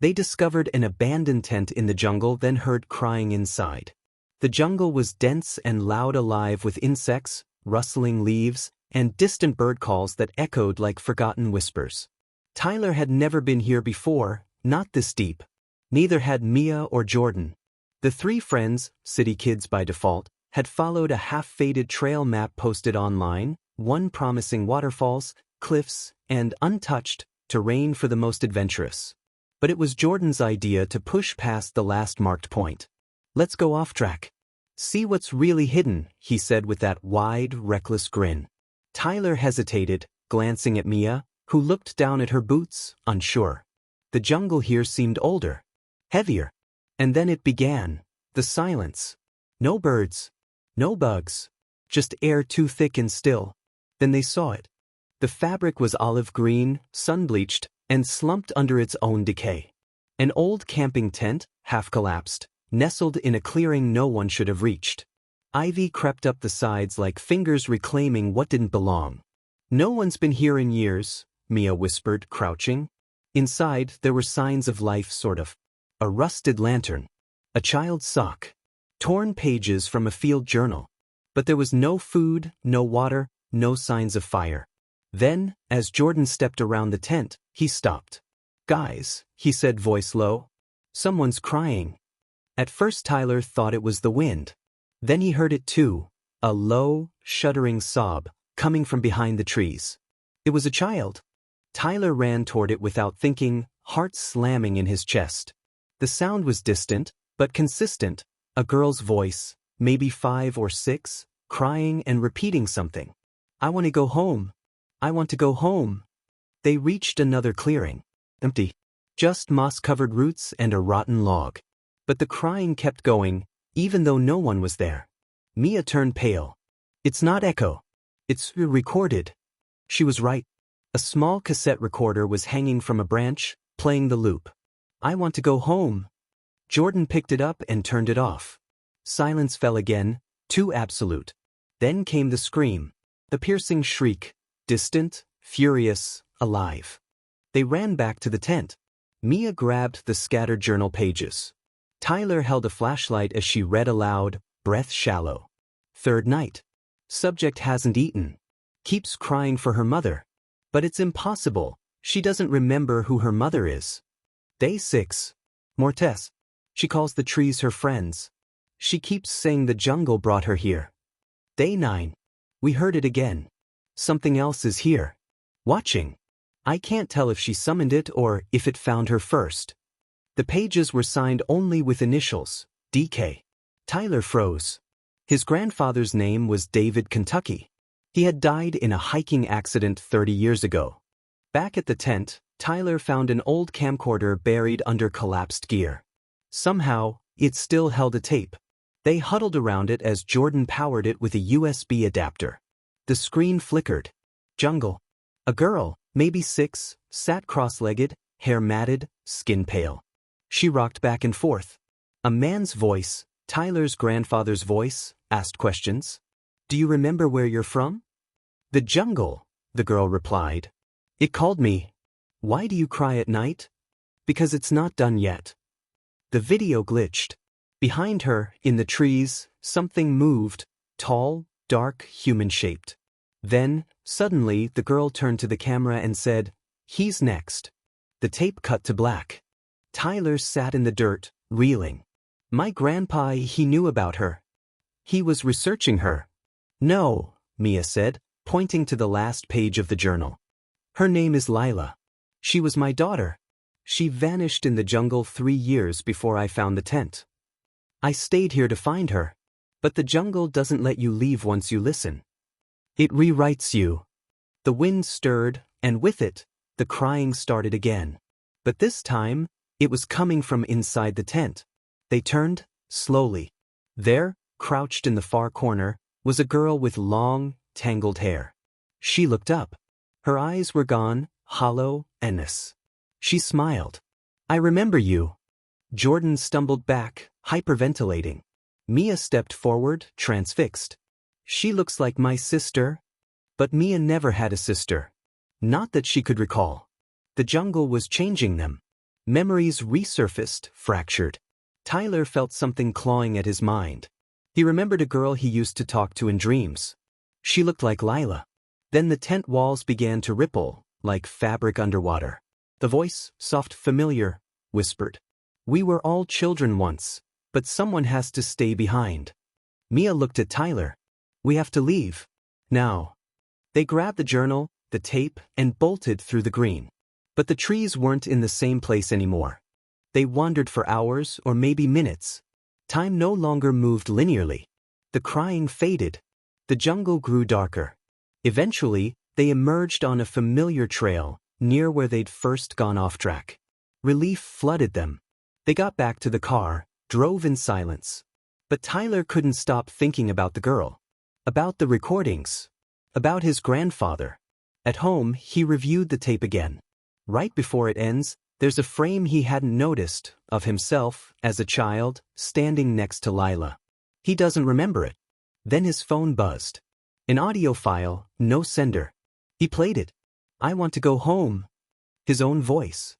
They discovered an abandoned tent in the jungle, then heard crying inside. The jungle was dense and loud, alive with insects, rustling leaves, and distant bird calls that echoed like forgotten whispers. Tyler had never been here before, not this deep. Neither had Mia or Jordan. The three friends, city kids by default, had followed a half-faded trail map posted online, one promising waterfalls, cliffs, and untouched terrain for the most adventurous. But it was Jordan's idea to push past the last marked point. "Let's go off track. See what's really hidden," he said with that wide, reckless grin. Tyler hesitated, glancing at Mia, who looked down at her boots, unsure. The jungle here seemed older, heavier. And then it began, the silence. No birds, no bugs, just air too thick and still. Then they saw it. The fabric was olive green, sun-bleached, and slumped under its own decay. An old camping tent, half collapsed, nestled in a clearing no one should have reached. Ivy crept up the sides like fingers reclaiming what didn't belong. "No one's been here in years," Mia whispered, crouching. Inside, there were signs of life, sort of. A rusted lantern, a child's sock, torn pages from a field journal. But there was no food, no water, no signs of fire. Then, as Jordan stepped around the tent, he stopped. "Guys," he said, voice low. "Someone's crying." At first Tyler thought it was the wind. Then he heard it too, a low, shuddering sob, coming from behind the trees. It was a child. Tyler ran toward it without thinking, heart slamming in his chest. The sound was distant, but consistent, a girl's voice, maybe 5 or 6, crying and repeating something. "I want to go home. I want to go home." They reached another clearing. Empty. Just moss-covered roots and a rotten log. But the crying kept going, even though no one was there. Mia turned pale. "It's not echo. It's recorded." She was right. A small cassette recorder was hanging from a branch, playing the loop. "I want to go home." Jordan picked it up and turned it off. Silence fell again, too absolute. Then came the scream, the piercing shriek, distant, furious, alive. They ran back to the tent. Mia grabbed the scattered journal pages. Tyler held a flashlight as she read aloud, breath shallow. "Third night. Subject hasn't eaten. Keeps crying for her mother. But it's impossible. She doesn't remember who her mother is. Day 6. Mortes. She calls the trees her friends. She keeps saying the jungle brought her here. Day 9. We heard it again. Something else is here. Watching. I can't tell if she summoned it or if it found her first." The pages were signed only with initials, DK. Tyler froze. His grandfather's name was David Kentucky. He had died in a hiking accident 30 years ago. Back at the tent, Tyler found an old camcorder buried under collapsed gear. Somehow, it still held a tape. They huddled around it as Jordan powered it with a USB adapter. The screen flickered. Jungle. A girl, maybe 6, sat cross-legged, hair matted, skin pale. She rocked back and forth. A man's voice, Tyler's grandfather's voice, asked questions. "Do you remember where you're from?" "The jungle," the girl replied. "It called me." "Why do you cry at night?" "Because it's not done yet." The video glitched. Behind her, in the trees, something moved, tall, dark, human-shaped. Then, suddenly, the girl turned to the camera and said, "He's next." The tape cut to black. Tyler sat in the dirt, reeling. "My grandpa, he knew about her. He was researching her." "No," Mia said, pointing to the last page of the journal. "Her name is Lila. She was my daughter. She vanished in the jungle 3 years before I found the tent. I stayed here to find her. But the jungle doesn't let you leave once you listen. It rewrites you." The wind stirred, and with it, the crying started again. But this time, it was coming from inside the tent. They turned, slowly. There, crouched in the far corner, was a girl with long, tangled hair. She looked up. Her eyes were gone, hollow, endless. She smiled. "I remember you." Jordan stumbled back, hyperventilating. Mia stepped forward, transfixed. "She looks like my sister." But Mia never had a sister. Not that she could recall. The jungle was changing them. Memories resurfaced, fractured. Tyler felt something clawing at his mind. He remembered a girl he used to talk to in dreams. She looked like Lila. Then the tent walls began to ripple, like fabric underwater. The voice, soft, familiar, whispered, "We were all children once, but someone has to stay behind." Mia looked at Tyler. "We have to leave. Now." They grabbed the journal, the tape, and bolted through the green. But the trees weren't in the same place anymore. They wandered for hours or maybe minutes. Time no longer moved linearly. The crying faded. The jungle grew darker. Eventually, they emerged on a familiar trail, near where they'd first gone off track. Relief flooded them. They got back to the car, drove in silence. But Tyler couldn't stop thinking about the girl. About the recordings. About his grandfather. At home, he reviewed the tape again. Right before it ends, there's a frame he hadn't noticed, of himself, as a child, standing next to Lila. He doesn't remember it. Then his phone buzzed. An audio file, no sender. He played it. "I want to go home." His own voice.